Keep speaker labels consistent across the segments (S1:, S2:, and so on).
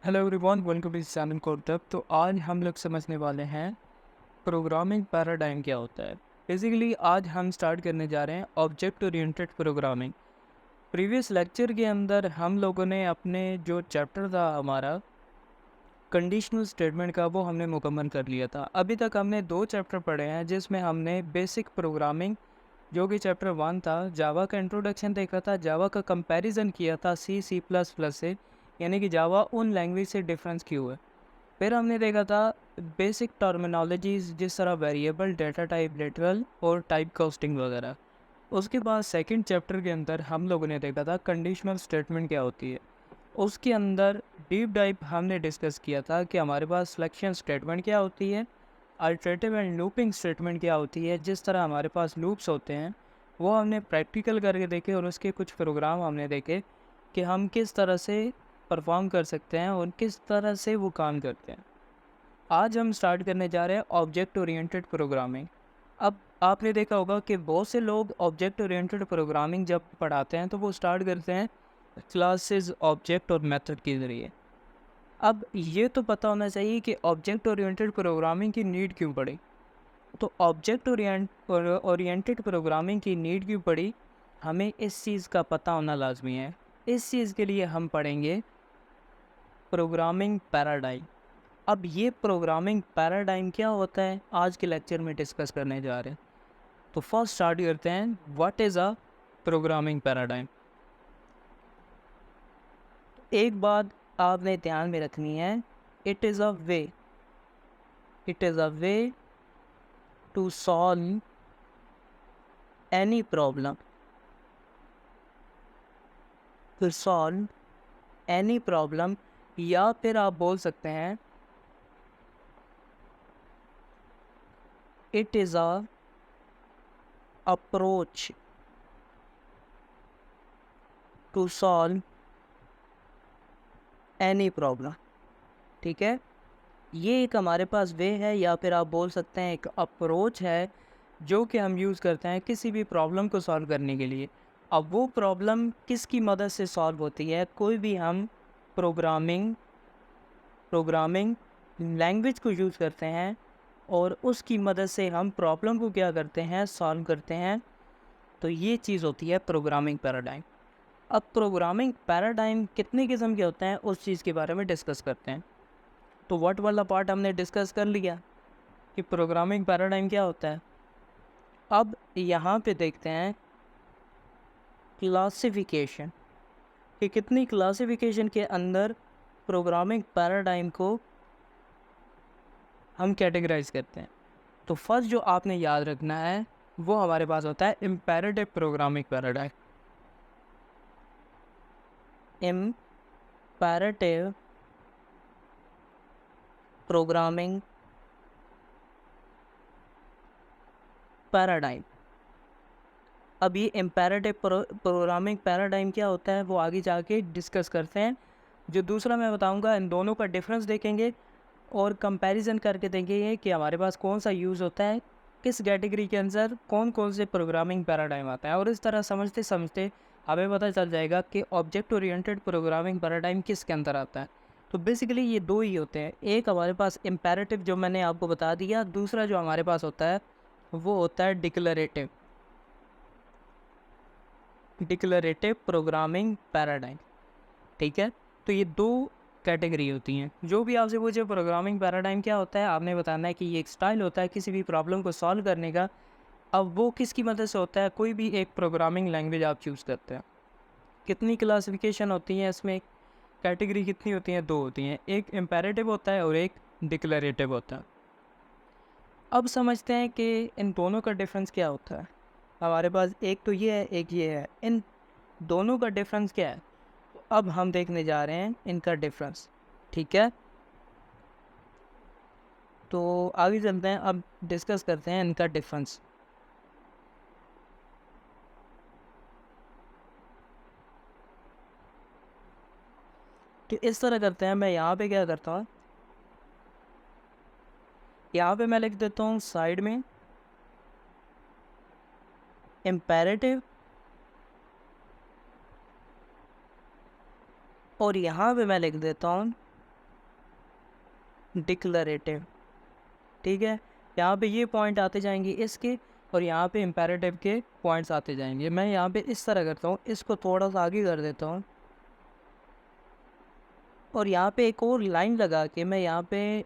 S1: Hello everyone, welcome to this channel Codeup. तो आज हम लोग समझने वाले हैं प्रोग्रामिंग पैराडाइम क्या होता है। बेसिकली आज हम स्टार्ट करने जा रहे हैं object oriented programming. Previous lecture के अंदर हम लोगों ने अपने जो चैप्टर था हमारा कंडीशनल स्टेटमेंट का, वो हमने मुकम्मल कर लिया था। अभी तक हमने 2 चैप्टर पढ़े हैं जिसमें हमने बेसिक प्रोग्रामिंग जो कि चैप्टर 1 था, जावा का इंट्रोडक्शन देखा था, जावा का कंपैरिजन किया था सी++ से, यानी कि जावा उन लैंग्वेज से डिफरेंस क्यों है। फिर हमने देखा था बेसिक टर्मिनोलॉजीज़ जिस तरह वेरिएबल, डाटा टाइप, लिटरल और टाइप कास्टिंग वगैरह। उसके बाद सेकंड चैप्टर के अंदर हम लोगों ने देखा था कंडीशनल स्टेटमेंट क्या होती है। उसके अंदर डीप डाइव हमने डिस्कस किया था कि हमारे पास सिलेक्शन स्टेटमेंट क्या होती है, अल्टरनेटिव एंड लूपिंग स्टेटमेंट क्या होती है। जिस तरह हमारे पास लूप्स होते हैं वो हमने प्रैक्टिकल करके देखे और उसके कुछ प्रोग्राम हमने देखे कि हम किस तरह से परफॉर्म कर सकते हैं और किस तरह से वो काम करते हैं। आज हम स्टार्ट करने जा रहे हैं ऑब्जेक्ट ओरिएंटेड प्रोग्रामिंग। अब आपने देखा होगा कि बहुत से लोग ऑब्जेक्ट ओरिएंटेड प्रोग्रामिंग जब पढ़ाते हैं तो वो स्टार्ट करते हैं क्लासेस, ऑब्जेक्ट और मेथड के ज़रिए। अब ये तो पता होना चाहिए कि ऑब्जेक्ट ओरिएंटेड प्रोग्रामिंग की नीड क्यों पड़ी। तो ऑब्जेक्ट ओरिएंटेड प्रोग्रामिंग की नीड क्यों पड़ी, हमें इस चीज़ का पता होना लाजमी है। इस चीज़ के लिए हम पढ़ेंगे प्रोग्रामिंग पैराडाइम। अब ये प्रोग्रामिंग पैराडाइम क्या होता है आज के लेक्चर में डिस्कस करने जा रहे हैं। तो फर्स्ट स्टार्ट करते हैं, what is a programming paradigm. एक बात आपने ध्यान में रखनी है, it is a way it is a way to solve any problem to solve any problem, या फिर आप बोल सकते हैं it is a approach to solve any problem. ठीक है, ये एक हमारे पास वे है, या फिर आप बोल सकते हैं एक अप्रोच है जो कि हम यूज़ करते हैं किसी भी प्रॉब्लम को सॉल्व करने के लिए। अब वो प्रॉब्लम किसकी मदद से सॉल्व होती है, कोई भी हम प्रोग्रामिंग प्रोग्रामिंग लैंग्वेज को यूज़ करते हैं और उसकी मदद से हम प्रॉब्लम को क्या करते हैं, सॉल्व करते हैं। तो ये चीज़ होती है प्रोग्रामिंग पैराडाइम। अब प्रोग्रामिंग पैराडाइम कितने किस्म के होते हैं उस चीज़ के बारे में डिस्कस करते हैं। तो व्हाट वाला पार्ट हमने डिस्कस कर लिया कि प्रोग्रामिंग पैराडाइम क्या होता है। अब यहाँ पे देखते हैं क्लासिफिकेशन, कि कितनी क्लासिफिकेशन के अंदर प्रोग्रामिंग पैराडाइम को हम कैटेगराइज करते हैं। तो फर्स्ट जो आपने याद रखना है वो हमारे पास होता है imperative programming paradigm. Imperative programming paradigm. अब ये इम्पेरेटिव प्रोग्रामिंग पैराडाइम क्या होता है वो आगे जाके डिस्कस करते हैं। जो दूसरा मैं बताऊंगा, इन दोनों का डिफरेंस देखेंगे और कंपैरिजन करके देखेंगे कि हमारे पास कौन सा यूज़ होता है, किस कैटेगरी के अंदर कौन कौन से प्रोग्रामिंग पैराडाइम आता है। और इस तरह समझते समझते हमें पता चल जाएगा कि ऑब्जेक्ट ओरिएंटेड प्रोग्रामिंग पैराडाइम किसके अंदर आता है। तो बेसिकली ये दो ही होते हैं, एक हमारे पास इम्पेरेटिव जो मैंने आपको बता दिया, दूसरा जो हमारे पास होता है वो होता है डिक्लरेटिव डिक्लरेटिव प्रोग्रामिंग पैराडाइम। ठीक है, तो ये दो कैटेगरी होती हैं। जो भी आपसे पूछे प्रोग्रामिंग पैराडाइम क्या होता है, आपने बताना है कि ये एक स्टाइल होता है किसी भी प्रॉब्लम को सॉल्व करने का। अब वो किसकी मदद से होता है, कोई भी एक प्रोग्रामिंग लैंग्वेज आप चूज़ करते हैं। कितनी क्लासिफिकेशन होती है इसमें, कैटेगरी कितनी होती हैं, दो होती हैं, एक इम्पेरेटिव होता है और एक डिक्लरेटिव होता है। अब समझते हैं कि इन दोनों का डिफरेंस क्या होता है। हमारे पास एक तो ये है, एक ये है, इन दोनों का डिफरेंस क्या है। अब हम देखने जा रहे हैं इनका डिफरेंस। ठीक है, तो आगे चलते हैं, अब डिस्कस करते हैं इनका डिफरेंस। तो इस तरह करते हैं, मैं यहाँ पे क्या करता हूँ, यहाँ पे मैं लिख देता हूँ साइड में इम्पेरेटिव, और यहाँ पे मैं लिख देता हूँ डिक्लरेटिव। ठीक है, यहाँ पे ये पॉइंट आते जाएंगे इसके, और यहाँ पे इम्पेरेटिव के पॉइंट्स आते जाएंगे। मैं यहाँ पे इस तरह करता हूँ, इसको थोड़ा सा आगे कर देता हूँ, और यहाँ पे एक और लाइन लगा के मैं यहाँ पे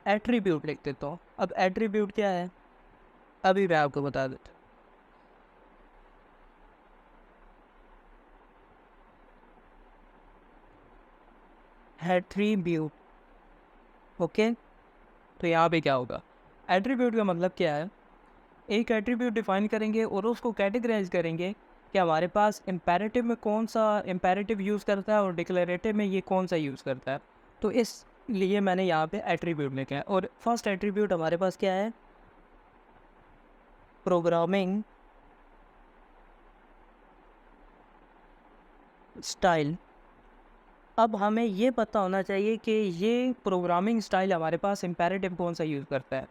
S1: एट्रीब्यूट लिख देता हूँ। अब एट्रीब्यूट क्या है अभी मैं आपको बता देता हूँ। Attribute, okay. तो यहाँ पे क्या होगा, एट्रीब्यूट का मतलब क्या है, एक एट्रीब्यूट डिफाइन करेंगे और उसको कैटेगराइज करेंगे कि हमारे पास इम्पेरेटिव में कौन सा इम्पेरेटिव यूज़ करता है और डिक्लेरेटिव में ये कौन सा यूज़ करता है। तो इसलिए मैंने यहाँ पे एट्रीब्यूट लिखा है। और फर्स्ट एट्रीब्यूट हमारे पास क्या है, प्रोग्रामिंग स्टाइल। अब हमें ये पता होना चाहिए कि ये प्रोग्रामिंग स्टाइल हमारे पास इम्पेरेटिव कौन सा यूज़ करता है।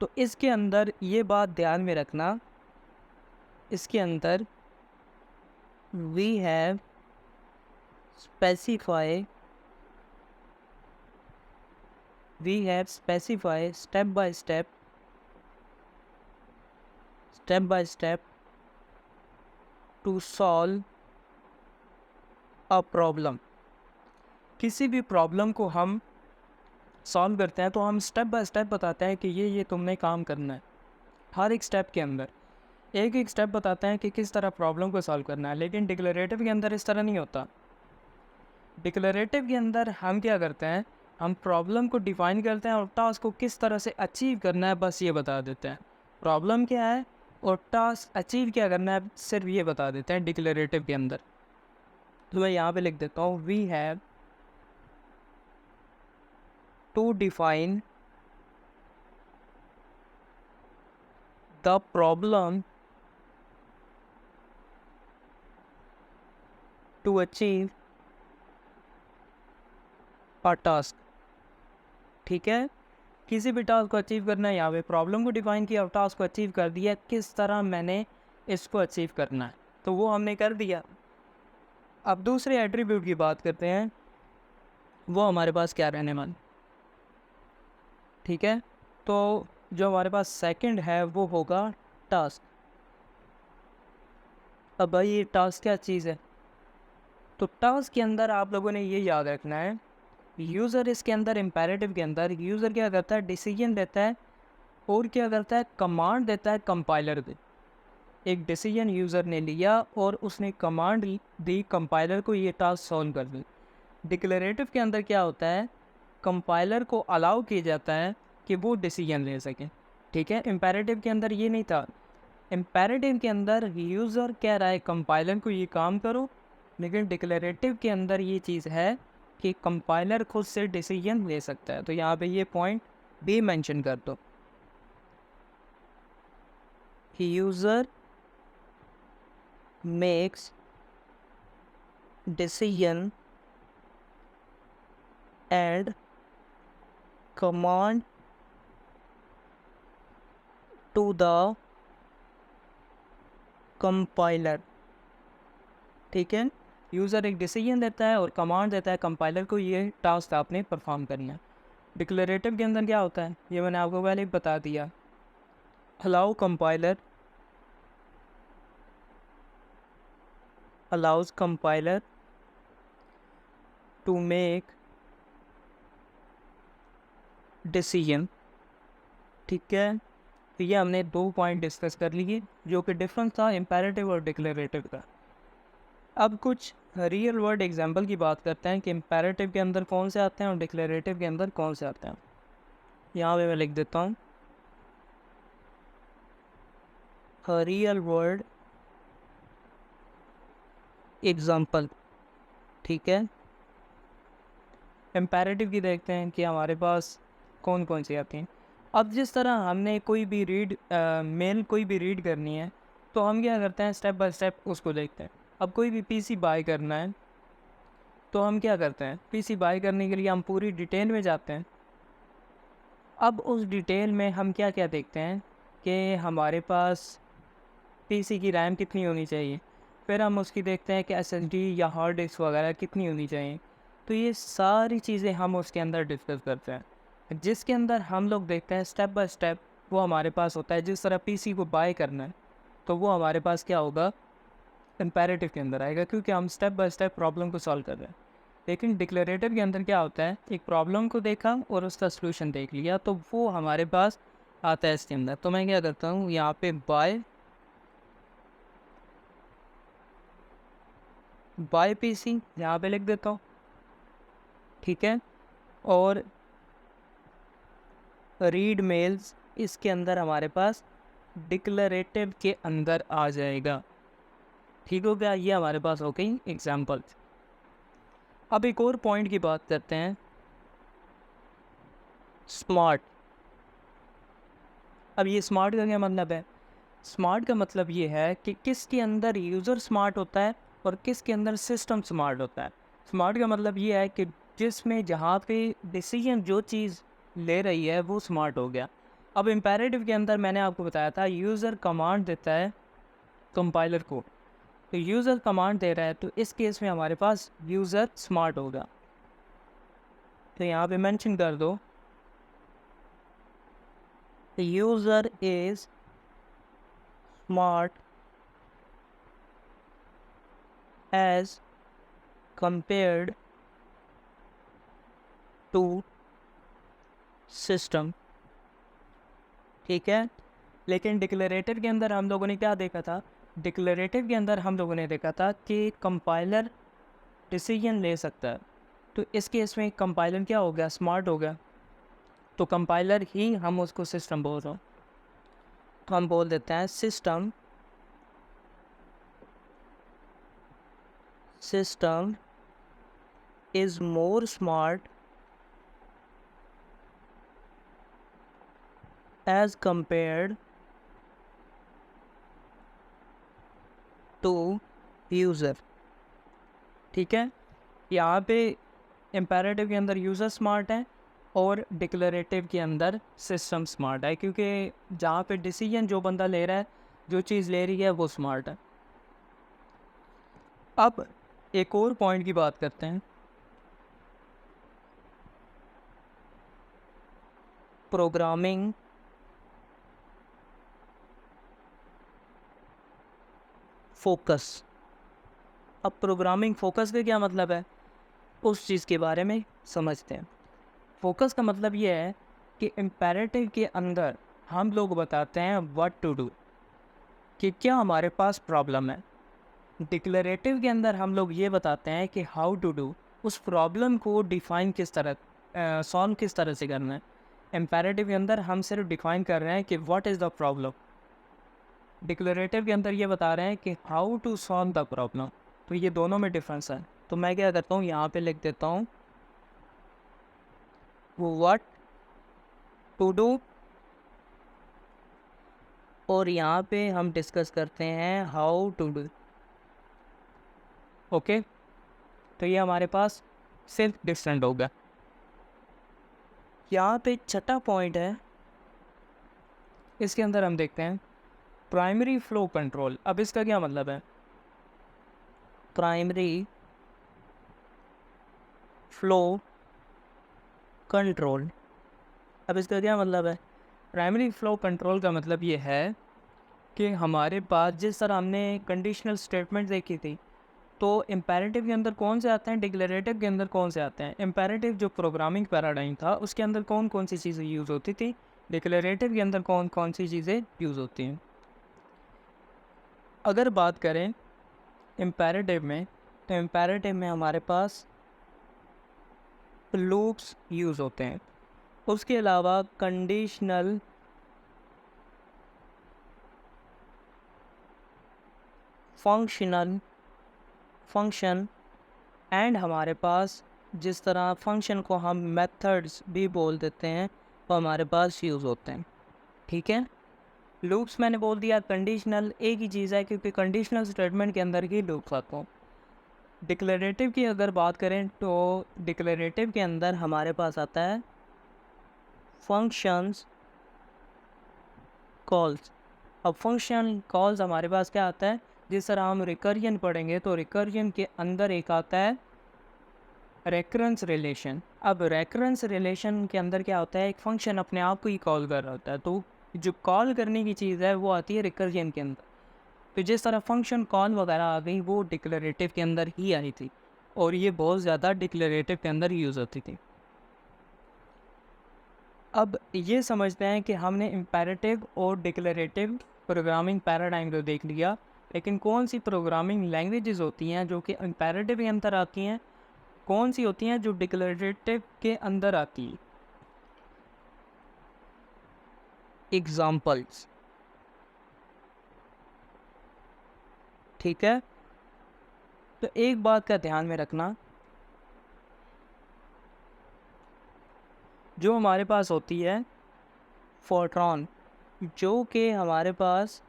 S1: तो इसके अंदर ये बात ध्यान में रखना, इसके अंदर we have specify step by step to solve a problem. किसी भी प्रॉब्लम को हम सॉल्व करते हैं तो हम स्टेप बाय स्टेप बताते हैं कि ये तुमने काम करना है। हर एक स्टेप के अंदर एक एक स्टेप बताते हैं कि किस तरह प्रॉब्लम को सॉल्व करना है। लेकिन डिक्लेरेटिव के अंदर इस तरह नहीं होता। डिक्लेरेटिव के अंदर हम क्या करते हैं, हम प्रॉब्लम को डिफाइन करते हैं और टास्क को किस तरह से अचीव करना है बस ये बता देते हैं। प्रॉब्लम क्या है और टास्क अचीव क्या करना है सिर्फ ये बता देते हैं डिक्लेरेटिव के अंदर। तो मैं यहाँ पे लिख देता हूँ, we have to define the problem to achieve a task. ठीक है, किसी भी टास्क को अचीव करना है, यहाँ पे प्रॉब्लम को डिफाइन किया और टास्क को अचीव कर दिया, किस तरह मैंने इसको अचीव करना है तो वो हमने कर दिया। अब दूसरे एट्रीब्यूट की बात करते हैं, वो हमारे पास क्या रहने वाला। ठीक है, तो जो हमारे पास सेकंड है वो होगा टास्क। अब भाई ये टास्क क्या चीज़ है, तो टास्क के अंदर आप लोगों ने ये याद रखना है, यूज़र इसके अंदर इम्पेरेटिव के अंदर यूज़र क्या करता है, डिसीजन देता है और क्या करता है, कमांड देता है कंपाइलर को। एक डिसीजन यूज़र ने लिया और उसने कमांड दी कंपाइलर को, ये टास्क सॉल्व कर दी। डिक्लेरेटिव के अंदर क्या होता है, कंपाइलर को अलाउ किया जाता है कि वो डिसीजन ले सके। ठीक है, इम्पेरेटिव के अंदर ये नहीं था। इम्पेरेटिव के अंदर यूज़र कह रहा है कंपाइलर को ये काम करो, लेकिन डिक्लेरेटिव के अंदर ये चीज़ है कि कंपाइलर खुद से डिसीजन ले सकता है। तो यहाँ पे ये पॉइंट भी मेंशन कर दो, user makes decision and command to the compiler. ठीक है, यूज़र एक डिसीजन देता है और कमांड देता है कंपाइलर को, ये टास्क आपने परफॉर्म करना है। डिक्लेरेटिव के अंदर क्या होता है, ये मैंने आपको पहले ही बता दिया, allow compiler allows compiler to make decision। ठीक है, तो ये हमने 2 पॉइंट डिस्कस कर लिए जो कि डिफरेंस था इम्पेरेटिव और डिक्लेरेटिव का। अब कुछ रियल वर्ल्ड एग्जांपल की बात करते हैं कि इम्पेरेटिव के अंदर कौन से आते हैं और डिक्लेरेटिव के अंदर कौन से आते हैं। यहाँ पे मैं लिख देता हूँ, रियल वर्ल्ड एग्जांपल। ठीक है, इम्पेरेटिव की देखते हैं कि हमारे पास कौन कौन सी आती हैं। अब जिस तरह हमने कोई भी मेल कोई भी रीड करनी है तो हम क्या करते हैं, स्टेप बाय स्टेप उसको देखते हैं। अब कोई भी पीसी बाय करना है तो हम क्या करते हैं, पीसी बाय करने के लिए हम पूरी डिटेल में जाते हैं। अब उस डिटेल में हम क्या क्या देखते हैं कि हमारे पास पीसी की रैम कितनी होनी चाहिए, फिर हम उसकी देखते हैं कि एसएसडी या हार्ड डिस्क वगैरह कितनी होनी चाहिए। तो ये सारी चीज़ें हम उसके अंदर डिस्कस करते हैं। जिसके अंदर हम लोग देखते हैं स्टेप बाय स्टेप वो हमारे पास होता है। जिस तरह पीसी को बाय करना है तो वो हमारे पास क्या होगा, इम्पेरेटिव के अंदर आएगा, क्योंकि हम स्टेप बाय स्टेप प्रॉब्लम को सॉल्व कर रहे हैं। लेकिन डिक्लेरेटिव के अंदर क्या होता है, एक प्रॉब्लम को देखा और उसका सलूशन देख लिया, तो वो हमारे पास आता है इसके अंदर। तो मैं क्या करता हूँ, यहाँ पे बाय पीसी यहाँ पे लिख देता हूँ, ठीक है। और रीड मेल्स इसके अंदर हमारे पास डिक्लेरेटिव के अंदर आ जाएगा, ठीक हो गया। ये हमारे पास हो गई एग्जाम्पल। अब एक और पॉइंट की बात करते हैं, स्मार्ट। अब ये स्मार्ट का क्या मतलब है, स्मार्ट का मतलब ये है कि किसके अंदर यूज़र स्मार्ट होता है और किसके अंदर सिस्टम स्मार्ट होता है। स्मार्ट का मतलब ये है कि जिसमें जहाँ पे डिसीजन जो चीज़ ले रही है वो स्मार्ट हो गया। अब इम्पेरेटिव के अंदर मैंने आपको बताया था यूज़र कमांड देता है कंपाइलर को, तो यूज़र कमांड दे रहा है, तो इस केस में हमारे पास यूज़र स्मार्ट होगा। तो यहाँ पे मेंशन कर दो, the user is smart as compared to system, ठीक है। लेकिन डिक्लेरेटिव के अंदर हम लोगों ने क्या देखा था, डिक्लेरेटिव के अंदर हम लोगों ने देखा था कि कंपाइलर डिसीजन ले सकता है, तो इस केस में कंपाइलर क्या हो गया, स्मार्ट हो गया। तो कंपाइलर ही हम उसको सिस्टम बोल रहे हो, तो हम बोल देते हैं system is more smart as compared to user, ठीक है। यहाँ पे इम्पेरेटिव के अंदर यूज़र स्मार्ट है और डिक्लेरेटिव के अंदर सिस्टम स्मार्ट है, क्योंकि जहाँ पे डिसीजन जो बंदा ले रहा है, जो चीज़ ले रही है वो स्मार्ट है। अब एक और पॉइंट की बात करते हैं, प्रोग्रामिंग फोकस। अब प्रोग्रामिंग फोकस का क्या मतलब है, उस चीज़ के बारे में समझते हैं। फोकस का मतलब ये है कि इम्पेरेटिव के अंदर हम लोग बताते हैं व्हाट टू डू, कि क्या हमारे पास प्रॉब्लम है। डिक्लेरेटिव के अंदर हम लोग ये बताते हैं कि हाउ टू डू, उस प्रॉब्लम को डिफ़ाइन किस तरह, सॉल्व किस तरह से करना है। इम्पेरेटिव के अंदर हम सिर्फ डिफ़ाइन कर रहे हैं कि what is the problem, declarative के अंदर ये बता रहे हैं कि how to solve the problem. तो ये दोनों में डिफरेंस है। तो मैं क्या करता हूँ, यहाँ पे लिख देता हूँ व्हाट टू डू, और यहाँ पे हम डिस्कस करते हैं हाउ टू डू, ओके। तो ये हमारे पास सिर्फ डिफरेंट होगा। यहाँ पे छठा पॉइंट है, इसके अंदर हम देखते हैं प्राइमरी फ्लो कंट्रोल। अब इसका क्या मतलब है, प्राइमरी फ्लो कंट्रोल। अब इसका क्या मतलब है, प्राइमरी फ्लो कंट्रोल का मतलब ये है कि हमारे पास जिस तरह हमने कंडीशनल स्टेटमेंट देखी थी, तो इम्पेरेटिव के अंदर कौन से आते हैं, डिक्लेरेटिव के अंदर कौन से आते हैं। इम्पेरेटिव जो प्रोग्रामिंग पैराडाइम था उसके अंदर कौन कौन सी चीज़ें यूज़ होती थी, डिक्लेरेटिव के अंदर कौन कौन सी चीज़ें यूज़ होती हैं। अगर बात करें इम्पेरेटिव में, तो इम्पेरेटिव में हमारे पास लूप्स यूज़ होते हैं, उसके अलावा कंडीशनल फंक्शन एंड हमारे पास जिस तरह फंक्शन को हम मेथड्स भी बोल देते हैं वो हमारे पास यूज़ होते हैं, ठीक है। लूप्स मैंने बोल दिया, कंडीशनल एक ही चीज़ है क्योंकि कंडीशनल स्टेटमेंट के अंदर ही लूप्स आते हैं। डिक्लेरेटिव की अगर बात करें तो डिक्लेरेटिव के अंदर हमारे पास आता है फंक्शंस कॉल्स। अब फंक्शन कॉल्स हमारे पास क्या आता है, जिस तरह हम रिकर्जन पढ़ेंगे तो रिकर्जन के अंदर एक आता है रेकरेंस रिलेशन। अब रेकरेंस रिलेशन के अंदर क्या होता है, एक फंक्शन अपने आप को ही कॉल कर रहा होता है, तो जो कॉल करने की चीज़ है वो आती है रिकर्जन के अंदर। तो जिस तरह फंक्शन कॉल वगैरह आ गई वो डिक्लेरेटिव के अंदर ही आई थी, और ये बहुत ज़्यादा डिक्लेरेटिव के अंदर यूज़ होती थी। अब ये समझते हैं कि हमने इम्पेरेटिव और डिक्लेरेटिव प्रोग्रामिंग पैराडाइम को देख लिया, लेकिन कौन सी प्रोग्रामिंग लैंग्वेजेस होती हैं जो कि इम्पेरेटिव के अंदर आती हैं, कौन सी होती हैं जो डिक्लेरेटिव के अंदर आती हैं। एग्जाम्पल्स, ठीक है। तो एक बात का ध्यान में रखना, जो हमारे पास होती है फोर्ट्रॉन, जो कि हमारे पास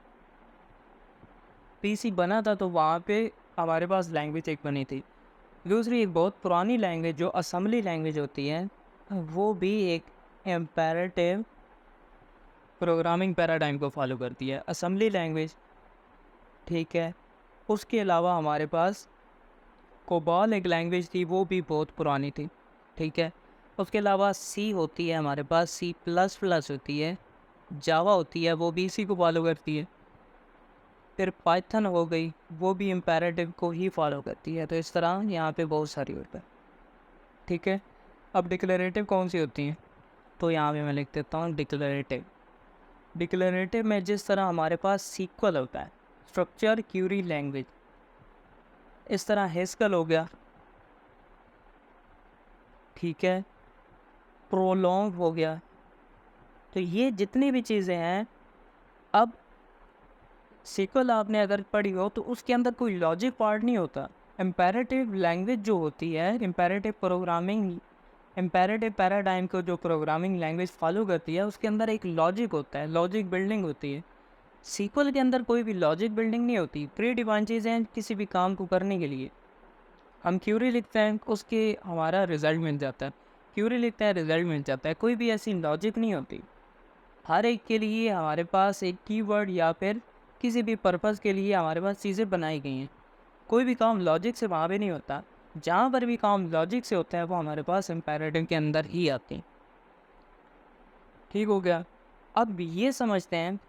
S1: पीसी बना था, तो वहाँ पे हमारे पास लैंग्वेज एक बनी थी। दूसरी एक बहुत पुरानी लैंग्वेज जो असेंबली लैंग्वेज होती है, वो भी एक इम्पेरेटिव प्रोग्रामिंग पैराडाइम को फॉलो करती है, असेंबली लैंग्वेज, ठीक है। उसके अलावा हमारे पास कोबाल एक लैंग्वेज थी, वो भी बहुत पुरानी थी, ठीक है। उसके अलावा सी होती है हमारे पास, सी प्लस प्लस होती है, जावा होती है, वो भी इसी को फॉलो करती है। फिर पाइथन हो गई, वो भी इम्पेरेटिव को ही फॉलो करती है। तो इस तरह यहाँ पे बहुत सारी होता है, ठीक है। अब डिक्लेरेटिव कौन सी होती हैं, तो यहाँ पे मैं लिख देता हूँ डिक्लेरेटिव। डिक्लेरेटिव में जिस तरह हमारे पास सीक्वल होता है, स्ट्रक्चर क्यूरी लैंग्वेज, इस तरह हेस्कल हो गया, ठीक है, प्रोलॉन्ग हो गया। तो ये जितनी भी चीज़ें हैं, अब सीक्वल आपने अगर पढ़ी हो तो उसके अंदर कोई लॉजिक पार्ट नहीं होता। इम्पेरेटिव लैंग्वेज जो होती है, इम्पेरेटिव पैराडाइम को जो प्रोग्रामिंग लैंग्वेज फॉलो करती है, उसके अंदर एक लॉजिक होता है, लॉजिक बिल्डिंग होती है। सीक्वल के अंदर कोई भी लॉजिक बिल्डिंग नहीं होती, प्री डिफाइन चीज़ें हैं किसी भी काम को करने के लिए। हम क्यूरी लिखते हैं, उसके हमारा रिज़ल्ट मिल जाता है, क्यूरी लिखते हैं, रिज़ल्ट मिल जाता है, कोई भी ऐसी लॉजिक नहीं होती। हर एक के लिए हमारे पास एक कीवर्ड या फिर किसी भी पर्पज़ के लिए हमारे पास चीज़ें बनाई गई हैं। कोई भी काम लॉजिक से वहाँ पे नहीं होता, जहाँ पर भी काम लॉजिक से होता है वो हमारे पास इम्पेरेटिव के अंदर ही आते हैं, ठीक हो गया। अब ये समझते हैं,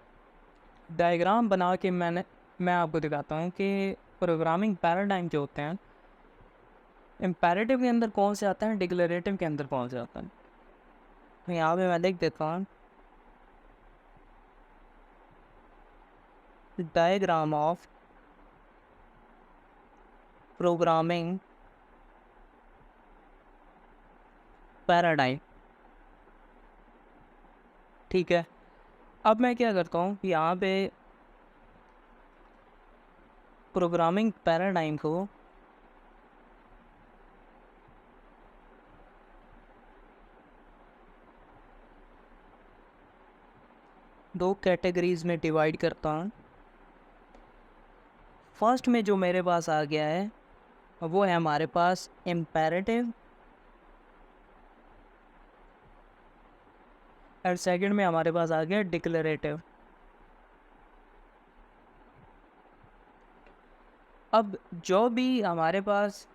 S1: डायग्राम बना के मैं आपको दिखाता हूँ कि प्रोग्रामिंग पैराडाइम जो होते हैं, इम्पेरेटिव के अंदर कौन से आते हैं, डिक्लेरेटिव के अंदर कौन से आते हैं। तो यहाँ पे मैं लिख देता हूँ डायग्राम ऑफ प्रोग्रामिंग पैराडाइम, ठीक है। अब मैं क्या करता हूँ, यहाँ पे प्रोग्रामिंग पैराडाइम को दो कैटेगरीज में डिवाइड करता हूँ। फर्स्ट में जो मेरे पास आ गया है वो है हमारे पास इम्पेरेटिव, और सेकंड में हमारे पास आ गया डिक्लेरेटिव। अब जो भी हमारे पास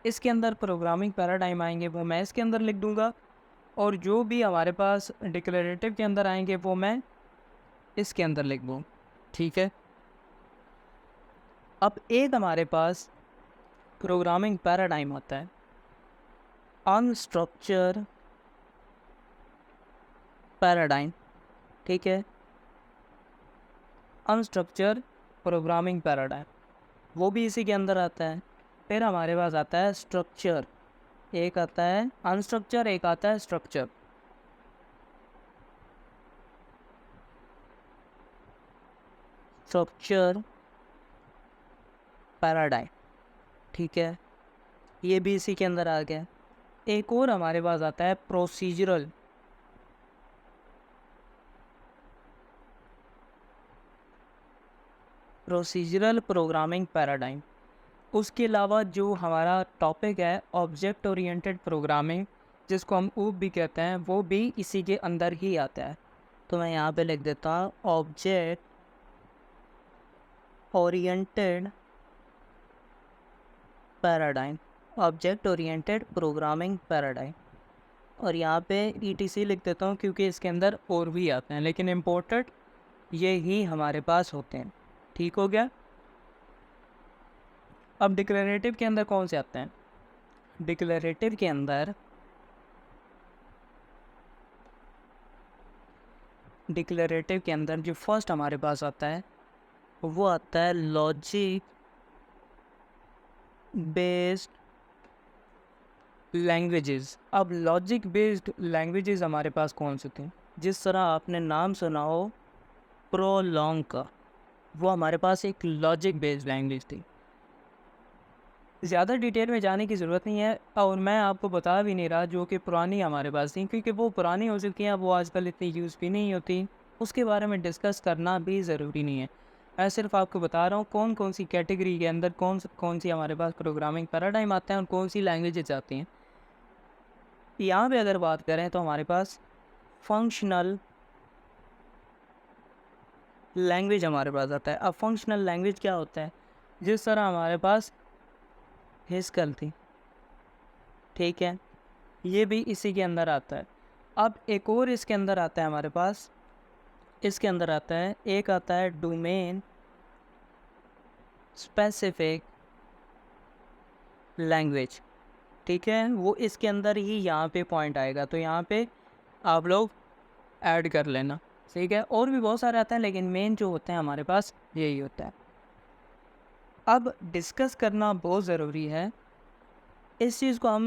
S1: इसके अंदर प्रोग्रामिंग पैराडाइम आएंगे वो मैं इसके अंदर लिख दूंगा, और जो भी हमारे पास डिक्लेरेटिव के अंदर आएंगे वो मैं इसके अंदर लिख दूँ, ठीक है। अब एक हमारे पास प्रोग्रामिंग पैराडाइम होता है अनस्ट्रक्चर पैराडाइम, ठीक है, अनस्ट्रक्चर प्रोग्रामिंग पैराडाइम, वो भी इसी के अंदर आता है। फिर हमारे पास आता है स्ट्रक्चर, एक आता है अनस्ट्रक्चर, एक आता है स्ट्रक्चर। स्ट्रक्चर पैराडाइम, ठीक है, ये भी इसी के अंदर आ गया। एक और हमारे पास आता है प्रोसीजरल, प्रोसीजरल प्रोग्रामिंग पैराडाइम। उसके अलावा जो हमारा टॉपिक है ऑब्जेक्ट ओरिएंटेड प्रोग्रामिंग, जिसको हम ऊप भी कहते हैं, वो भी इसी के अंदर ही आता है। तो मैं यहाँ पे लिख देता हूँ object oriented paradigm, object oriented programming paradigm, और यहाँ पे ETC लिख देता हूँ क्योंकि इसके अंदर और भी आते हैं, लेकिन इम्पोर्टेंट ये ही हमारे पास होते हैं। ठीक हो गया। अब डिक्लेरेटिव के अंदर कौन से आते हैं? डिक्लेरेटिव के अंदर जो फर्स्ट हमारे पास आता है वो आता है लॉजिक बेस्ड लैंग्वेजेस। अब लॉजिक बेस्ड लैंग्वेजेस हमारे पास कौन से थे? जिस तरह आपने नाम सुना हो प्रोलॉन्ग का, वो हमारे पास एक लॉजिक बेस्ड लैंग्वेज थी। ज़्यादा डिटेल में जाने की ज़रूरत नहीं है, और मैं आपको बता भी नहीं रहा जो कि पुरानी हमारे पास थी, क्योंकि वो पुरानी हो चुकी हैं, वो आजकल इतनी यूज़ भी नहीं होती, उसके बारे में डिस्कस करना भी ज़रूरी नहीं है। मैं सिर्फ आपको बता रहा हूँ कौन कौन सी कैटेगरी के अंदर कौन सी हमारे पास प्रोग्रामिंग पैराडाइम आते हैं और कौन सी लैंग्वेजेस आती हैं। यहाँ पे अगर बात करें तो हमारे पास फंक्शनल लैंग्वेज हमारे पास आता है। अब फंक्शनल लैंग्वेज क्या होता है? जिस तरह हमारे पास हिस्कल थी, ठीक है, ये भी इसी के अंदर आता है। अब एक और इसके अंदर आता है हमारे पास, इसके अंदर आता है, एक आता है डोमेन स्पेसिफिक लैंग्वेज, ठीक है, वो इसके अंदर ही यहाँ पे पॉइंट आएगा, तो यहाँ पे आप लोग ऐड कर लेना, ठीक है। और भी बहुत सारे आते हैं, लेकिन मेन जो होते हैं हमारे पास यही होता है। अब डिस्कस करना बहुत ज़रूरी है इस चीज़ को।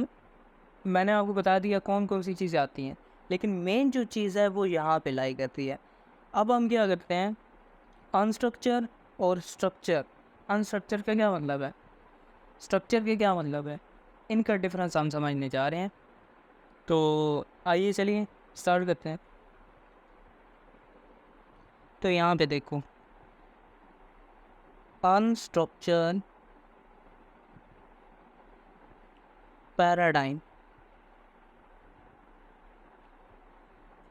S1: मैंने आपको बता दिया कौन कौन सी चीज़ें आती हैं, लेकिन मेन जो चीज़ है वो यहाँ पे लाई करती है। अब हम क्या करते हैं, अनस्ट्रक्चर और स्ट्रक्चर। अनस्ट्रक्चर का क्या मतलब है, स्ट्रक्चर के क्या मतलब है, इनका डिफरेंस हम समझने जा रहे हैं। तो आइए चलिए स्टार्ट करते हैं। तो यहाँ पे देखो, अनस्ट्रक्चर पैराडाइम,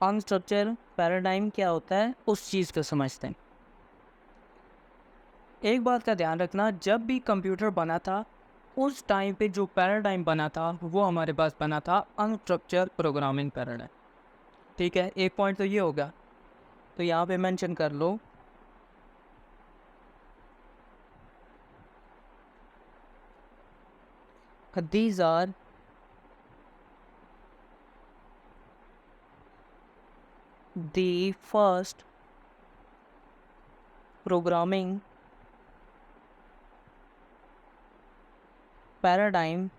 S1: अनस्ट्रक्चर पैराडाइम क्या होता है उस चीज़ को समझते हैं। एक बात का ध्यान रखना, जब भी कंप्यूटर बना था उस टाइम पे जो पैराडाइम बना था वो हमारे पास बना था अनस्ट्रक्चर प्रोग्रामिंग पैराडाइम, ठीक है। एक पॉइंट तो ये होगा, तो यहाँ पे मेंशन कर लो, these are the first programming paradigm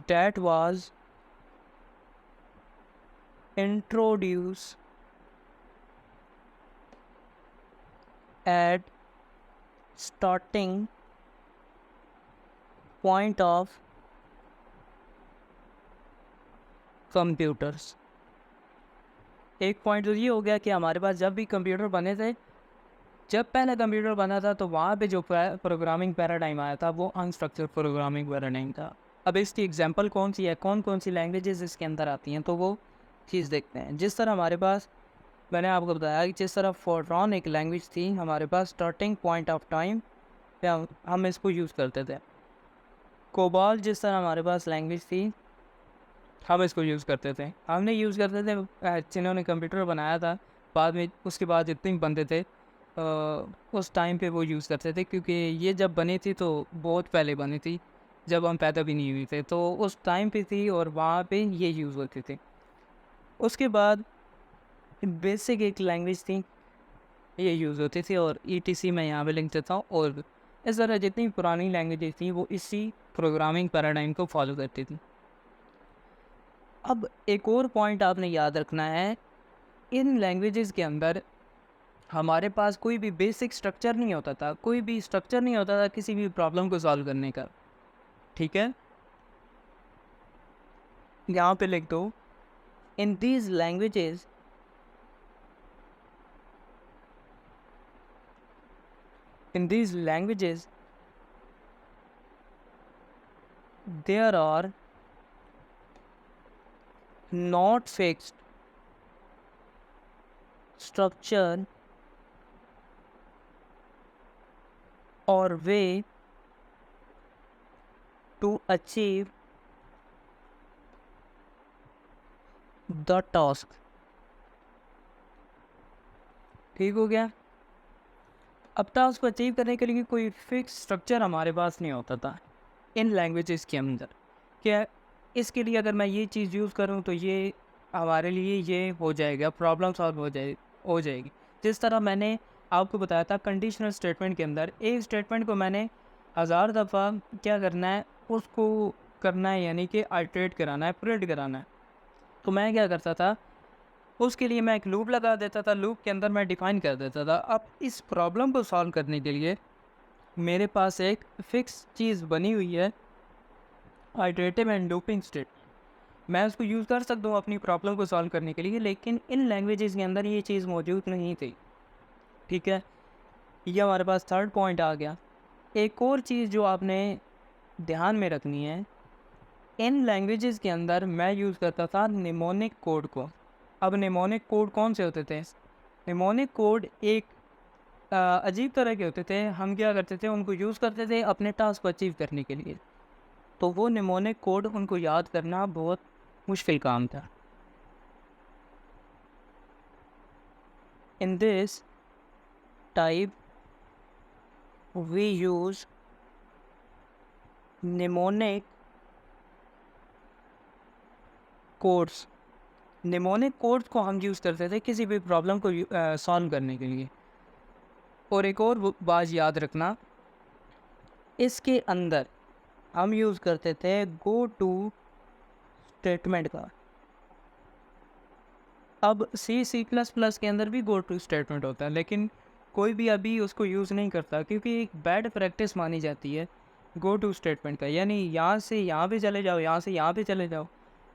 S1: that was introduced at starting point of computers। एक पॉइंट तो ये हो गया कि हमारे पास जब भी कंप्यूटर बने थे, जब पहले कंप्यूटर बना था तो वहाँ पे जो प्रोग्रामिंग पैराडाइम आया था वो अनस्ट्रक्चर प्रोग्रामिंग पैराडाइम था। अब इसकी एग्जांपल कौन सी है, कौन कौन सी लैंग्वेजेस इसके अंदर आती हैं, तो वो चीज़ देखते हैं। जिस तरह हमारे पास, मैंने आपको बताया कि जिस तरह फोरट्रॉन एक लैंग्वेज थी हमारे पास, स्टार्टिंग पॉइंट ऑफ टाइम पे हम इसको यूज़ करते थे। कोबाल जिस तरह हमारे पास लैंग्वेज थी, हम इसको यूज़ करते थे, हमने यूज़ करते थे जिन्होंने कंप्यूटर बनाया था बाद में, उसके बाद जितने भी बनते थे उस टाइम पे वो यूज़ करते थे, क्योंकि ये जब बनी थी तो बहुत पहले बनी थी, जब हम पैदा भी नहीं हुए थे, तो उस टाइम पे थी और वहाँ पे ये यूज़ होती थी। उसके बाद बेसिक एक लैंग्वेज थी, ये यूज़ होती थी, और ETC मैं यहाँ पे लिख देता हूँ। और इस तरह जितनी पुरानी लैंग्वेजेस थी वो इसी प्रोग्रामिंग पैराडाइम को फॉलो करती थी। अब एक और पॉइंट आपने याद रखना है, इन लैंग्वेजेस के अंदर हमारे पास कोई भी बेसिक स्ट्रक्चर नहीं होता था, कोई भी स्ट्रक्चर नहीं होता था किसी भी प्रॉब्लम को सॉल्व करने का, ठीक है। यहाँ पे लिख दो, in these languages there are not fixed structure और way to achieve the task. ठीक हो गया। अब टास्क को अचीव करने के लिए कोई फिक्स स्ट्रक्चर हमारे पास नहीं होता था इन लैंग्वेजेस के अंदर। क्या इसके लिए अगर मैं ये चीज़ यूज़ करूँ तो ये हमारे लिए ये हो जाएगा, प्रॉब्लम सॉल्व हो जाएगी। जिस तरह मैंने आपको बताया था कंडीशनल स्टेटमेंट के अंदर, एक स्टेटमेंट को मैंने 1000 दफ़ा क्या करना है, उसको करना है, यानी कि आइटरेट कराना है, प्रिंट कराना है। तो मैं क्या करता था, उसके लिए मैं एक लूप लगा देता था, लूप के अंदर मैं डिफ़ाइन कर देता था। अब इस प्रॉब्लम को सॉल्व करने के लिए मेरे पास एक फ़िक्स चीज़ बनी हुई है, आइटरेटिव एंड लूपिंग स्टेट। मैं उसको यूज़ कर सकता हूँ अपनी प्रॉब्लम को सॉल्व करने के लिए, लेकिन इन लैंग्वेजेस के अंदर ये चीज़ मौजूद नहीं थी। ठीक है, ये हमारे पास थर्ड पॉइंट आ गया। एक और चीज़ जो आपने ध्यान में रखनी है, इन लैंग्वेजेस के अंदर मैं यूज़ करता था निमोनिक कोड को। अब निमोनिक कोड कौन से होते थे? निमोनिक कोड एक अजीब तरह के होते थे। हम क्या करते थे, उनको यूज़ करते थे अपने टास्क को अचीव करने के लिए। तो वो निमोनिक कोड उनको याद करना बहुत मुश्किल काम था। In this type we use mnemonic codes. Mnemonic codes को हम यूज़ करते थे किसी भी प्रॉब्लम को सॉल्व करने के लिए। और एक और बात याद रखना, इसके अंदर हम यूज़ करते थे गो टू स्टेटमेंट का। अब C++ के अंदर भी गो टू स्टेटमेंट होता है, लेकिन कोई भी अभी उसको यूज़ नहीं करता, क्योंकि एक बैड प्रैक्टिस मानी जाती है गो टू स्टेटमेंट का, यानी यहाँ से यहाँ पे चले जाओ, यहाँ से यहाँ पे चले जाओ।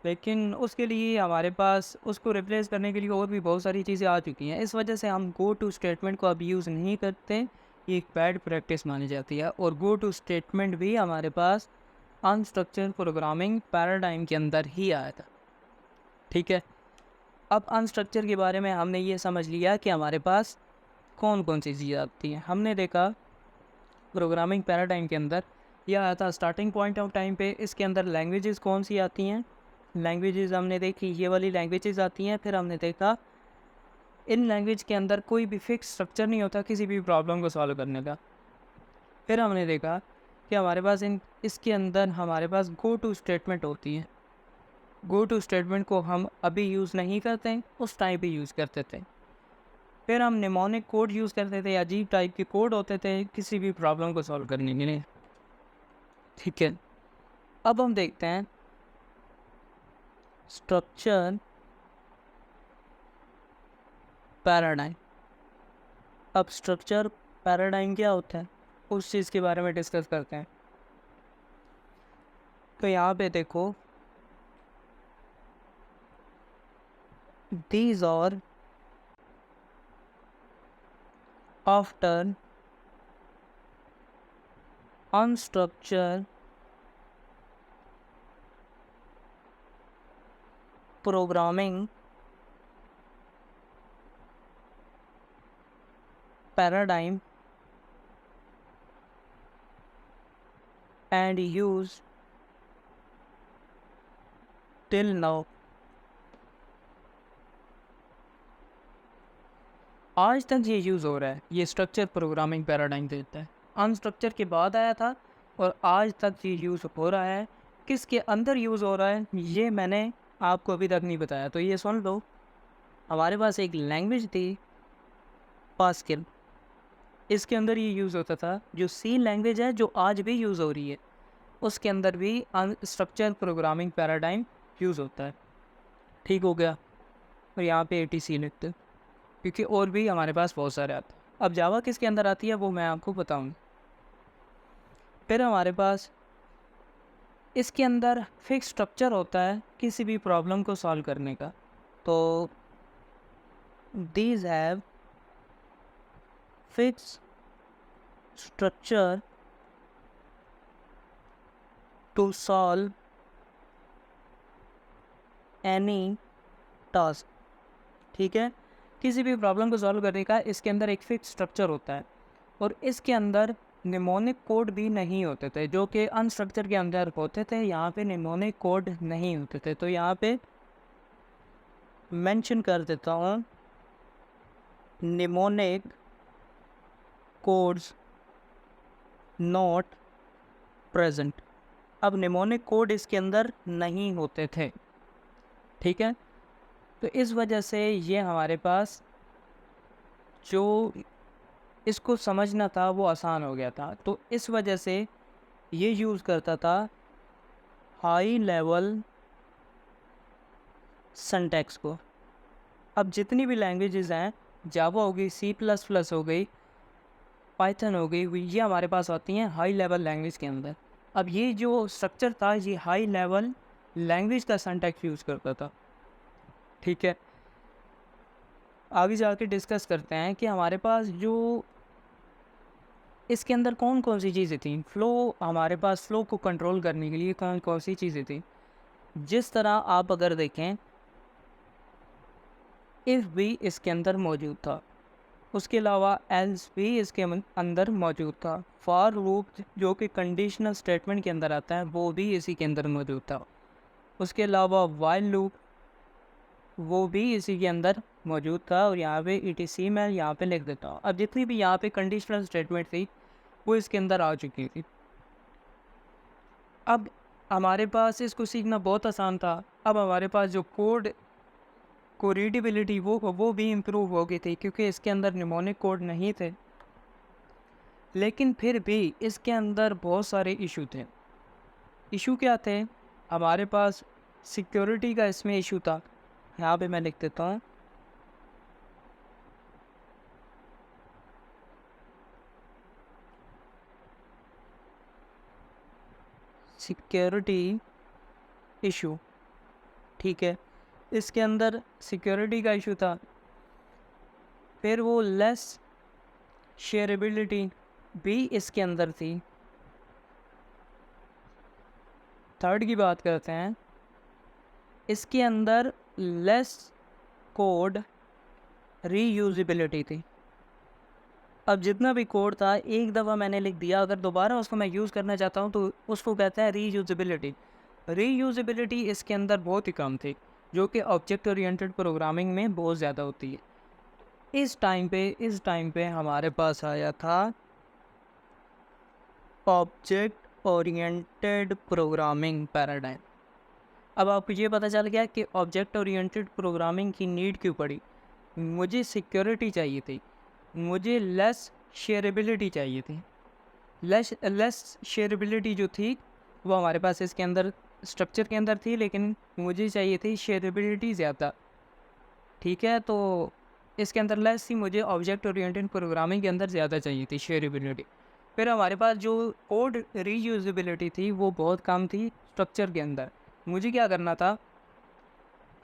S1: लेकिन उसके लिए हमारे पास उसको रिप्लेस करने के लिए और भी बहुत सारी चीज़ें आ चुकी हैं। इस वजह से हम गो टू स्टेटमेंट को अब यूज़ नहीं करते। ये एक बैड प्रैक्टिस मानी जाती है। और गो टू स्टेटमेंट भी हमारे पास अनस्ट्रक्चर्ड प्रोग्रामिंग पैराडाइम के अंदर ही आया था। ठीक है, अब अनस्ट्रक्चर के बारे में हमने ये समझ लिया कि हमारे पास कौन कौन सी चीज़ें आती हैं। हमने देखा प्रोग्रामिंग पैराडाइम के अंदर यह आया था स्टार्टिंग पॉइंट ऑफ टाइम पे। इसके अंदर लैंग्वेजेस कौन सी आती हैं, लैंग्वेजेस हमने देखी, ये वाली लैंग्वेजेस आती हैं। फिर हमने देखा इन लैंग्वेज के अंदर कोई भी फिक्स स्ट्रक्चर नहीं होता किसी भी प्रॉब्लम को सॉल्व करने का। फिर हमने देखा कि हमारे पास इसके अंदर हमारे पास गो टू स्टेटमेंट होती है। गो टू स्टेटमेंट को हम अभी यूज़ नहीं करते, उस टाइम पे यूज़ करते थे। फिर हम निमोनिक कोड यूज़ करते थे, अजीब टाइप के कोड होते थे किसी भी प्रॉब्लम को सॉल्व करने के लिए। ठीक है, अब हम देखते हैं स्ट्रक्चर पैराडाइम। अब स्ट्रक्चर पैराडाइम क्या होता है, उस चीज़ के बारे में डिस्कस करते हैं। तो यहाँ पे देखो, these are often unstructured programming paradigm and used till now। आज तक ये यूज़ हो रहा है, ये स्ट्रक्चर प्रोग्रामिंग पैराडाइम देता है। अनस्ट्रक्चर के बाद आया था और आज तक ये यूज़ हो रहा है। किसके अंदर यूज़ हो रहा है ये मैंने आपको अभी तक नहीं बताया, तो ये सुन लो। हमारे पास एक लैंग्वेज थी पास्कल, इसके अंदर ये यूज़ होता था। जो सी लैंग्वेज है जो आज भी यूज़ हो रही है, उसके अंदर भी अनस्ट्रक्चर प्रोग्रामिंग पैराडाइम यूज़ होता है। ठीक हो गया, और यहाँ पे ATC लिखते हैं, क्योंकि और भी हमारे पास बहुत सारे आते हैं। अब जावा किसके अंदर आती है वो मैं आपको बताऊँ। फिर हमारे पास इसके अंदर फिक्स स्ट्रक्चर होता है किसी भी प्रॉब्लम को सॉल्व करने का। तो these have fix structure to solve any task. ठीक है, किसी भी प्रॉब्लम को सॉल्व करने का इसके अंदर एक फिक्स स्ट्रक्चर होता है, और इसके अंदर निमोनिक कोड भी नहीं होते थे, जो कि अनस्ट्रक्चर के अंदर होते थे। यहाँ पे निमोनिक कोड नहीं होते थे, तो यहाँ पे मेंशन कर देता हूँ निमोनिक कोड्स नॉट प्रेजेंट। अब निमोनिक कोड इसके अंदर नहीं होते थे, ठीक है। तो इस वजह से ये हमारे पास जो इसको समझना था वो आसान हो गया था। तो इस वजह से ये यूज़ करता था हाई लेवल सिंटैक्स को। अब जितनी भी लैंग्वेजेस हैं, जावा हो गई, सी प्लस प्लस हो गई, पाइथन हो गई, ये हमारे पास आती हैं हाई लेवल लैंग्वेज के अंदर। अब ये जो स्ट्रक्चर था ये हाई लेवल लैंग्वेज का सिंटैक्स यूज़ करता था, ठीक है। आगे जाके डिस्कस करते हैं कि हमारे पास जो इसके अंदर कौन कौन सी चीज़ें थी। फ़्लो, हमारे पास फ़्लो को कंट्रोल करने के लिए कौन कौन सी चीज़ें थी। जिस तरह आप अगर देखें, इफ़ भी इसके अंदर मौजूद था, उसके अलावा एल्स भी इसके अंदर मौजूद था, फॉर लूप जो कि कंडीशनल स्टेटमेंट के अंदर आता है वो भी इसी के अंदर मौजूद था, उसके अलावा वाइल लूप वो भी इसी के अंदर मौजूद था। और यहाँ पे ETC मैं यहाँ पे लिख देता हूँ। अब जितनी भी यहाँ पे कंडीशनल स्टेटमेंट थी वो इसके अंदर आ चुकी थी। अब हमारे पास इसको सीखना बहुत आसान था। अब हमारे पास जो कोड को रीडेबिलिटी वो भी इम्प्रूव हो गई थी, क्योंकि इसके अंदर निमोनिक कोड नहीं थे। लेकिन फिर भी इसके अंदर बहुत सारे इशू थे। इशू क्या थे? हमारे पास सिक्योरिटी का इसमें इशू था। यहाँ पे मैं लिख देता हूँ सिक्योरिटी इशू, ठीक है। इसके अंदर सिक्योरिटी का इशू था। फिर वो लेस शेयरेबिलिटी भी इसके अंदर थी। थर्ड की बात करते हैं, इसके अंदर लेस कोड रीयूजेबिलिटी थी। अब जितना भी कोड था एक दफ़ा मैंने लिख दिया, अगर दोबारा उसको मैं यूज़ करना चाहता हूँ तो उसको कहते हैं रीयूजेबिलिटी। रीयूजेबिलिटी इसके अंदर बहुत ही कम थी, जो कि ऑब्जेक्ट ओरिएंटेड प्रोग्रामिंग में बहुत ज़्यादा होती है। इस टाइम पे हमारे पास आया था ऑब्जेक्ट ओरिएंटेड प्रोग्रामिंग पैराडाइम। अब आपको ये पता चल गया कि ऑब्जेक्ट ओरिएंटेड प्रोग्रामिंग की नीड क्यों पड़ी। मुझे सिक्योरिटी चाहिए थी, मुझे लेस शेयरेबिलिटी चाहिए थी। लेस शेयरेबिलिटी जो थी वो हमारे पास इसके अंदर स्ट्रक्चर के अंदर थी, लेकिन मुझे चाहिए थी शेयरेबिलिटी ज़्यादा, ठीक है। तो इसके अंदर लेस थी, मुझे ऑब्जेक्ट ओरिएंटेड प्रोग्रामिंग के अंदर ज़्यादा चाहिए थी शेयरेबिलिटी। फिर हमारे पास जो कोड रीयूजेबिलिटी थी वो बहुत कम थी स्ट्रक्चर के अंदर। मुझे क्या करना था,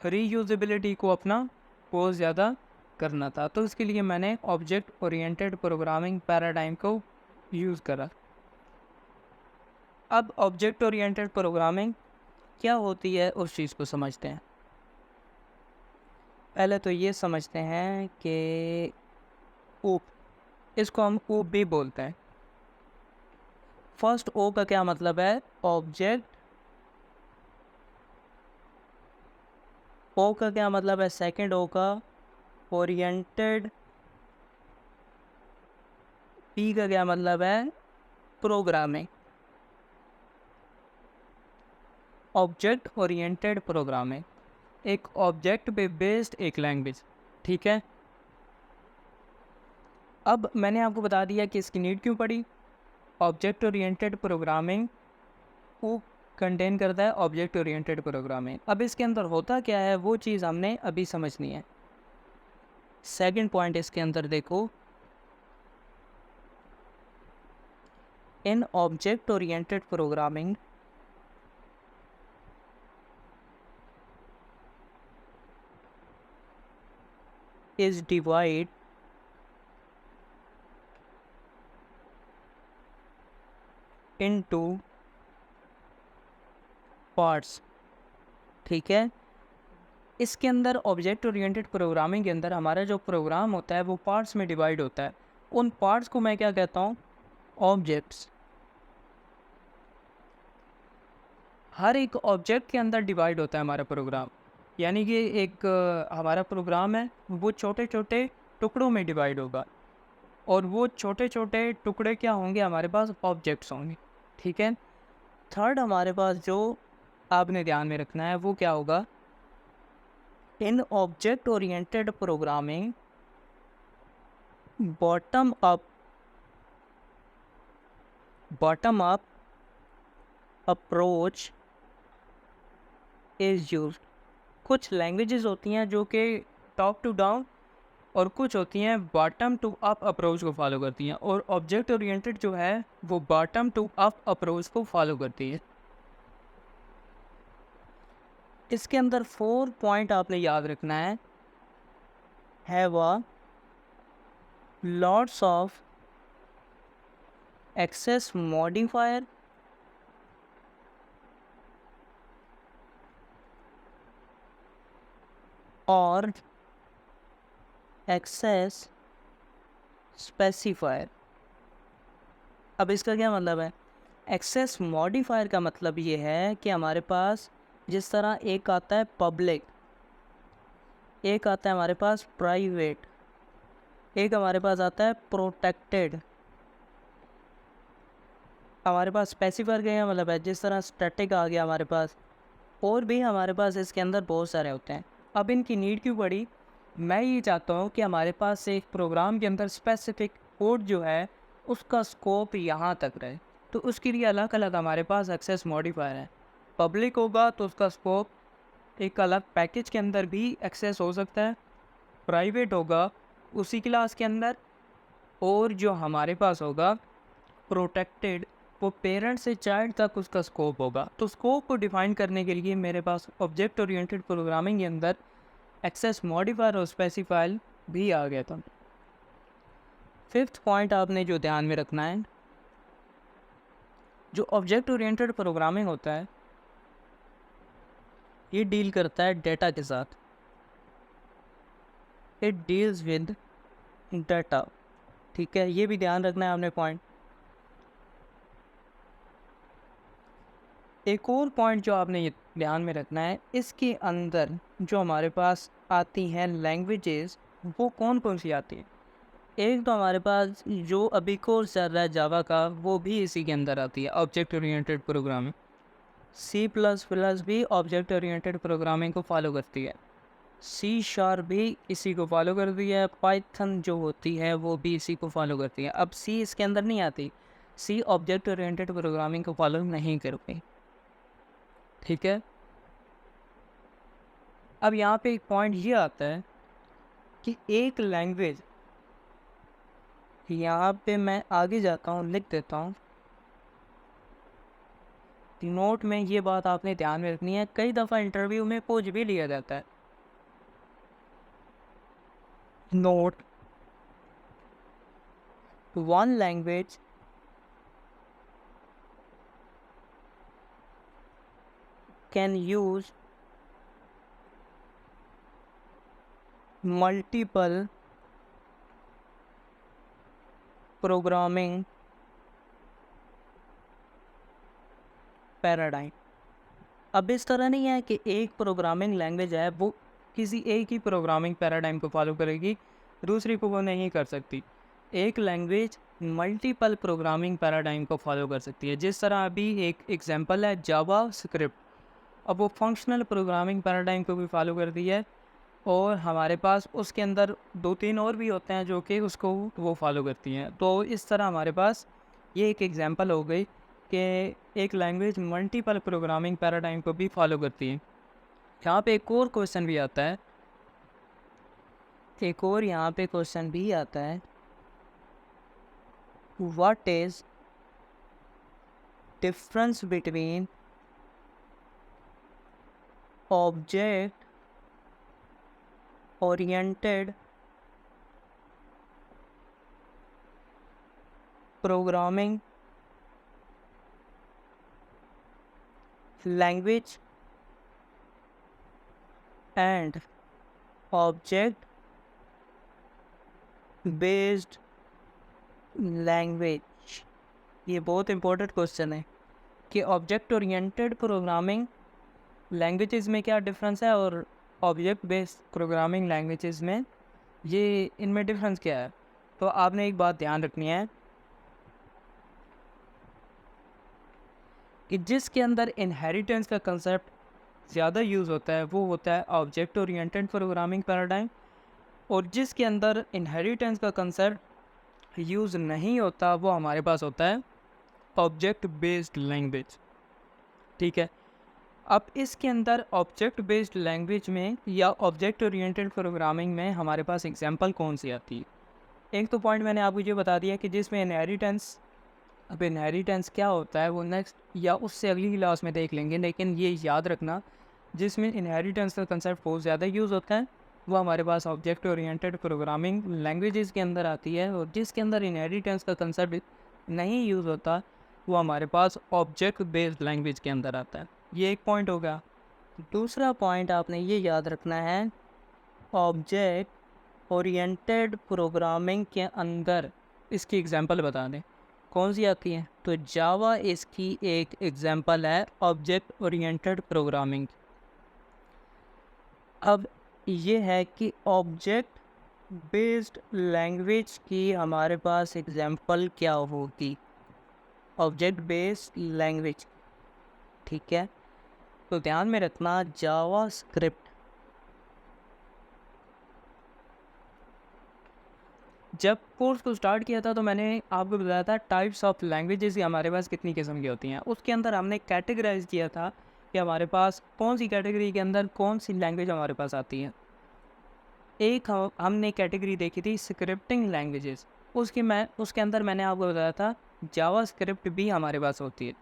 S1: रीयूजेबिलिटी को अपना बहुत ज़्यादा करना था। तो इसके लिए मैंने ऑब्जेक्ट ओरिएंटेड प्रोग्रामिंग पैराडाइम को यूज़ करा। अब ऑब्जेक्ट ओरिएंटेड प्रोग्रामिंग क्या होती है उस चीज़ को समझते हैं। पहले तो ये समझते हैं कि ऊप, इसको हम ऊप भी बोलते हैं। फर्स्ट ओ का क्या मतलब है? ऑब्जेक्ट। ओ का क्या मतलब है? सेकंड ओ का ओरिएंटेड। पी का क्या मतलब है? प्रोग्रामिंग। ऑब्जेक्ट ओरिएंटेड प्रोग्रामिंग एक ऑब्जेक्ट पे बेस्ड एक लैंग्वेज, ठीक है। अब मैंने आपको बता दिया कि इसकी नीड क्यों पड़ी। ऑब्जेक्ट ओरिएंटेड प्रोग्रामिंग को कंटेन करता है ऑब्जेक्ट ओरिएंटेड प्रोग्रामिंग। अब इसके अंदर होता क्या है वो चीज़ हमने अभी समझनी है। सेकंड पॉइंट इसके अंदर देखो, in object oriented programming is divide into parts, ठीक है। इसके अंदर ऑब्जेक्ट ओरिएंटेड प्रोग्रामिंग के अंदर हमारा जो प्रोग्राम होता है वो पार्ट्स में डिवाइड होता है। उन पार्ट्स को मैं क्या कहता हूँ? ऑब्जेक्ट्स, हर एक ऑब्जेक्ट के अंदर डिवाइड होता है हमारा प्रोग्राम। यानी कि एक हमारा प्रोग्राम है वो छोटे छोटे टुकड़ों में डिवाइड होगा, और वो छोटे छोटे टुकड़े क्या होंगे, हमारे पास ऑब्जेक्ट्स होंगे। ठीक है। थर्ड हमारे पास जो आपने ध्यान में रखना है वो क्या होगा, in object oriented programming bottom up approach is use. कुछ लैंग्वेजेस होती हैं जो कि टॉप टू डाउन, और कुछ होती हैं बॉटम टू अप अप्रोच को फॉलो करती हैं, और ऑब्जेक्ट ओरिएंटेड जो है वो बॉटम टू अप अप्रोच को फॉलो करती है। इसके अंदर 4 पॉइंट आपने याद रखना है। Have a lots of access modifier, और एक्सेस स्पेसिफायर। अब इसका क्या मतलब है? एक्सेस मॉडिफायर का मतलब ये है कि हमारे पास जिस तरह एक आता है पब्लिक, एक आता है हमारे पास प्राइवेट, एक हमारे पास आता है प्रोटेक्टेड, हमारे पास स्पेसिफायर का मतलब है जिस तरह स्टैटिक आ गया हमारे पास, और भी हमारे पास इसके अंदर बहुत सारे होते हैं। अब इनकी नीड क्यों पड़ी? मैं ये चाहता हूँ कि हमारे पास एक प्रोग्राम के अंदर स्पेसिफिक कोड जो है उसका स्कोप यहाँ तक रहे, तो उसके लिए अलग अलग हमारे पास एक्सेस मॉडिफायर है। पब्लिक होगा तो उसका स्कोप एक अलग पैकेज के अंदर भी एक्सेस हो सकता है, प्राइवेट होगा उसी क्लास के अंदर, और जो हमारे पास होगा प्रोटेक्टेड, वो पेरेंट से चाइल्ड तक उसका स्कोप होगा। तो स्कोप को डिफाइन करने के लिए मेरे पास ऑब्जेक्ट ओरिएंटेड प्रोग्रामिंग के अंदर एक्सेस मॉडिफायर और स्पेसिफायर भी आ गया था। फिफ्थ पॉइंट आपने जो ध्यान में रखना है, जो ऑब्जेक्ट ओरिएंटेड प्रोग्रामिंग होता है ये डील करता है डेटा के साथ। It deals with data. ठीक है, ये भी ध्यान रखना है आपने पॉइंट। एक और पॉइंट जो आपने ये ध्यान में रखना है, इसके अंदर जो हमारे पास आती हैं लैंग्वेजेस, वो कौन कौन सी आती हैं? एक तो हमारे पास जो अभी कोर्स चल रहा है जावा का, वो भी इसी के अंदर आती है, ऑब्जेक्ट ओरिएंटेड प्रोग्रामिंग। C++ भी ऑब्जेक्ट ओरिएंटेड प्रोग्रामिंग को फॉलो करती है। C# भी इसी को फॉलो करती है। पाइथन जो होती है वो भी इसी को फॉलो करती है। अब C इसके अंदर नहीं आती, C ऑब्जेक्ट ओरिएंटेड प्रोग्रामिंग को फॉलो नहीं करती। ठीक है। अब यहाँ पे एक पॉइंट ये आता है कि एक लैंग्वेज, यहाँ पे मैं आगे जाता हूँ, लिख देता हूँ नोट में, ये बात आपने ध्यान में रखनी है, कई दफ़ा इंटरव्यू में पूछ भी लिया जाता है। Note, one language can use multiple programming paradigm. अब इस तरह नहीं है कि एक प्रोग्रामिंग लैंग्वेज है वो किसी एक ही प्रोग्रामिंग पैराडाइम को फॉलो करेगी, दूसरी को वो नहीं कर सकती। एक लैंग्वेज मल्टीपल प्रोग्रामिंग पैराडाइम को फॉलो कर सकती है। जिस तरह अभी एक एग्जांपल है जावा स्क्रिप्ट, अब वो फंक्शनल प्रोग्रामिंग पैराडाइम को भी फॉलो करती है, और हमारे पास उसके अंदर 2-3 और भी होते हैं जो कि उसको वो फॉलो करती हैं। तो इस तरह हमारे पास ये एक एग्जांपल हो गई कि एक लैंग्वेज मल्टीपल प्रोग्रामिंग पैराडाइम को भी फॉलो करती है। यहाँ पे एक और क्वेश्चन भी आता है, एक और यहाँ पे क्वेश्चन भी आता है, what is difference between object oriented programming language and object based language. ये बहुत इंपॉर्टेंट क्वेश्चन है कि ऑब्जेक्ट ओरिएंटेड प्रोग्रामिंग लैंग्वेजेस में क्या डिफरेंस है और ऑब्जेक्ट बेस्ड प्रोग्रामिंग लैंग्वेजेस में ये इनमें डिफरेंस क्या है। तो आपने एक बात ध्यान रखनी है कि जिसके अंदर इनहेरिटेंस का कंसेप्ट ज़्यादा यूज़ होता है वो होता है ऑब्जेक्ट ओरिएंटेड प्रोग्रामिंग पैराडाइम, और जिसके अंदर इनहेरिटेंस का कंसेप्ट यूज़ नहीं होता वो हमारे पास होता है ऑब्जेक्ट बेस्ड लैंग्वेज। ठीक है, अब इसके अंदर ऑब्जेक्ट बेस्ड लैंग्वेज में या ऑब्जेक्ट ओरिएंटेड प्रोग्रामिंग में हमारे पास एग्जांपल कौन सी आती है। एक तो पॉइंट मैंने आपको ये बता दिया कि जिसमें इनहेरिटेंस, अब इनहेरिटेंस क्या होता है वो नेक्स्ट या उससे अगली क्लास में देख लेंगे, लेकिन ये याद रखना जिसमें इनहेरिटेंस का कंसेप्ट बहुत ज़्यादा यूज़ होता है वो हमारे पास ऑब्जेक्ट ओरिएंटेड प्रोग्रामिंग लैंग्वेजेस के अंदर आती है, और जिसके अंदर इनहेरिटेंस का कंसेप्ट नहीं यूज़ होता वो हमारे पास ऑब्जेक्ट बेस्ड लैंग्वेज के अंदर आता है। ये एक पॉइंट होगा। दूसरा पॉइंट आपने ये याद रखना है, ऑब्जेक्ट ओरिएंटेड प्रोग्रामिंग के अंदर इसकी एग्जांपल बता दें कौन सी आती है। तो जावा इसकी एक एग्जांपल है ऑब्जेक्ट ओरिएंटेड प्रोग्रामिंग। अब ये है कि ऑब्जेक्ट बेस्ड लैंग्वेज की हमारे पास एग्जांपल क्या होगी, ऑब्जेक्ट बेस्ड लैंग्वेज। ठीक है, तो ध्यान में रखना जावा स्क्रिप्ट। जब कोर्स को स्टार्ट किया था तो मैंने आपको बताया था टाइप्स ऑफ लैंग्वेजेस की हमारे पास कितनी किस्म की होती हैं। उसके अंदर हमने कैटेगराइज किया था कि हमारे पास कौन सी कैटेगरी के अंदर कौन सी लैंग्वेज हमारे पास आती है। एक हमने कैटेगरी देखी थी स्क्रिप्टिंग लैंग्वेजेस, उसके अंदर मैंने आपको बताया था जावा स्क्रिप्ट भी हमारे पास होती है।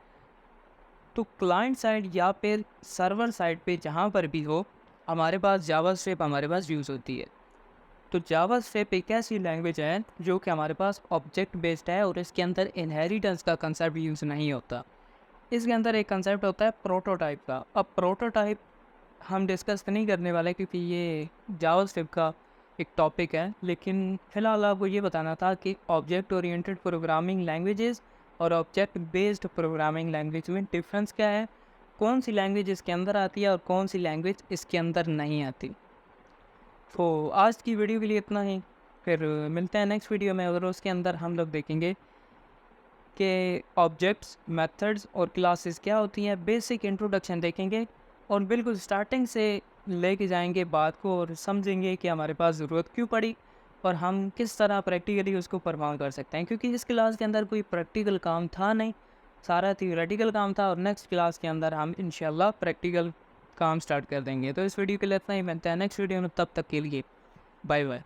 S1: तो क्लाइंट साइड या फिर सर्वर साइड पे जहाँ पर भी हो हमारे पास जावा स्क्रिप्ट हमारे पास यूज़ होती है। तो जावा स्क्रिप्ट एक ऐसी लैंग्वेज है जो कि हमारे पास ऑब्जेक्ट बेस्ड है और इसके अंदर इनहेरिटेंस का कंसेप्ट यूज़ नहीं होता। इसके अंदर एक कंसेप्ट होता है प्रोटोटाइप का। अब प्रोटोटाइप हम डिस्कस नहीं करने वाले क्योंकि ये जावा स्क्रिप्ट का एक टॉपिक है, लेकिन फ़िलहाल आपको ये बताना था कि ऑब्जेक्ट ओरिएंटेड प्रोग्रामिंग लैंग्वेजेस और ऑब्जेक्ट बेस्ड प्रोग्रामिंग लैंग्वेज में डिफरेंस क्या है, कौन सी लैंग्वेज इसके अंदर आती है और कौन सी लैंग्वेज इसके अंदर नहीं आती। तो आज की वीडियो के लिए इतना ही, फिर मिलते हैं नेक्स्ट वीडियो में और उसके अंदर हम लोग देखेंगे कि ऑब्जेक्ट्स, मेथड्स और क्लासेस क्या होती हैं, बेसिक इंट्रोडक्शन देखेंगे और बिल्कुल स्टार्टिंग से लेके जाएंगे बात को और समझेंगे कि हमारे पास ज़रूरत क्यों पड़ी और हम किस तरह प्रैक्टिकली उसको परफॉर्म कर सकते हैं। क्योंकि इस क्लास के अंदर कोई प्रैक्टिकल काम था नहीं, सारा थियोरेटिकल काम था, और नेक्स्ट क्लास के अंदर हम इंशाल्लाह प्रैक्टिकल काम स्टार्ट कर देंगे। तो इस वीडियो के लिए इतना ही, मिलते हैं नेक्स्ट वीडियो में, तब तक के लिए बाय बाय।